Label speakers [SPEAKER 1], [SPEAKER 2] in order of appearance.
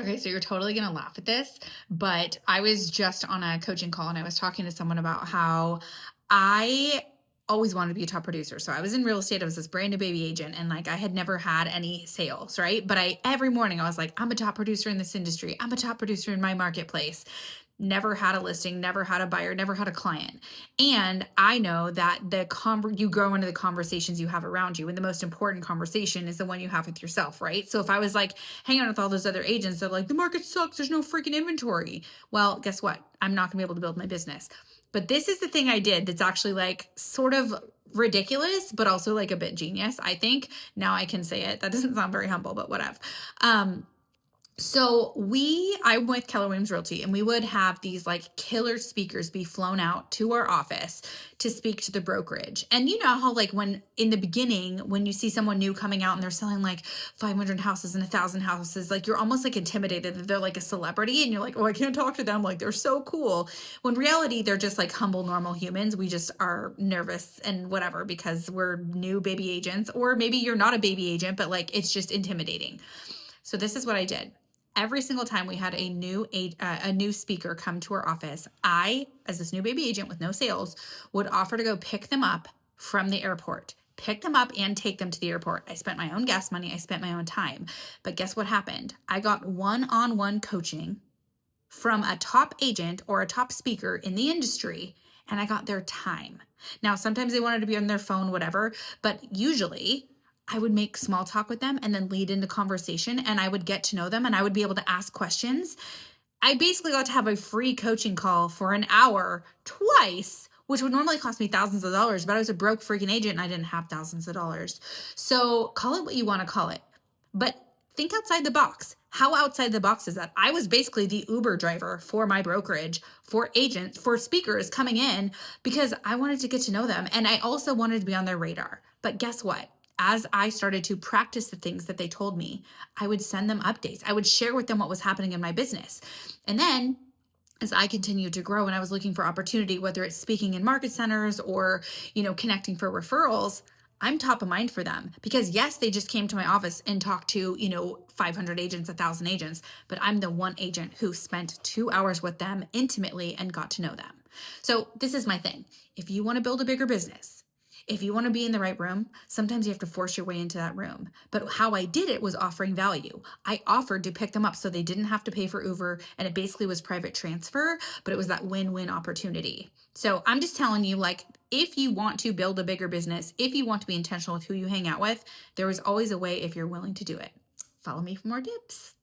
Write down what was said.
[SPEAKER 1] Okay, so you're totally going to laugh at this, but I was just on a coaching call and I was talking to someone about how I always wanted to be a top producer. So I was in real estate. I was this brand new baby agent and like I had never had any sales, right? But every morning I was like, I'm a top producer in this industry. I'm a top producer in my marketplace. Never had a listing, never had a buyer, never had a client. And I know that you grow into the conversations you have around you. And the most important conversation is the one you have with yourself, right? So if I was like hanging out with all those other agents, they're like, the market sucks, there's no freaking inventory. Well, guess what? I'm not gonna be able to build my business. But this is the thing I did that's actually like sort of ridiculous, but also like a bit genius, I think. Now I can say it. That doesn't sound very humble, but whatever. I'm with Keller Williams Realty, and we would have these like killer speakers be flown out to our office to speak to the brokerage. And you know how like when in the beginning, when you see someone new coming out and they're selling like 500 houses and 1,000 houses, like you're almost like intimidated that they're like a celebrity and you're like, oh, I can't talk to them. Like they're so cool. When reality, they're just like humble, normal humans. We just are nervous and whatever because we're new baby agents, or maybe you're not a baby agent, but like it's just intimidating. So this is what I did. Every single time we had a new speaker come to our office, I, as this new baby agent with no sales, would offer to go pick them up from the airport. Pick them up and take them to the airport. I spent my own gas money. I spent my own time. But guess what happened? I got one-on-one coaching from a top agent or a top speaker in the industry, and I got their time. Now, sometimes they wanted to be on their phone, whatever, but usually I would make small talk with them and then lead into conversation, and I would get to know them and I would be able to ask questions. I basically got to have a free coaching call for an hour twice, which would normally cost me thousands of dollars, but I was a broke freaking agent and I didn't have thousands of dollars. So call it what you want to call it, but think outside the box. How outside the box is that? I was basically the Uber driver for my brokerage, for agents, for speakers coming in because I wanted to get to know them. And I also wanted to be on their radar. But guess what? As I started to practice the things that they told me, I would send them updates. I would share with them what was happening in my business. And then as I continued to grow and I was looking for opportunity, whether it's speaking in market centers or, connecting for referrals, I'm top of mind for them because yes, they just came to my office and talked to, 500 agents, 1,000 agents, but I'm the one agent who spent 2 hours with them intimately and got to know them. So this is my thing. If you want to build a bigger business, if you want to be in the right room, sometimes you have to force your way into that room. But how I did it was offering value. I offered to pick them up so they didn't have to pay for Uber, and it basically was private transfer, but it was that win-win opportunity. So I'm just telling you, like, if you want to build a bigger business, if you want to be intentional with who you hang out with, there is always a way if you're willing to do it. Follow me for more tips.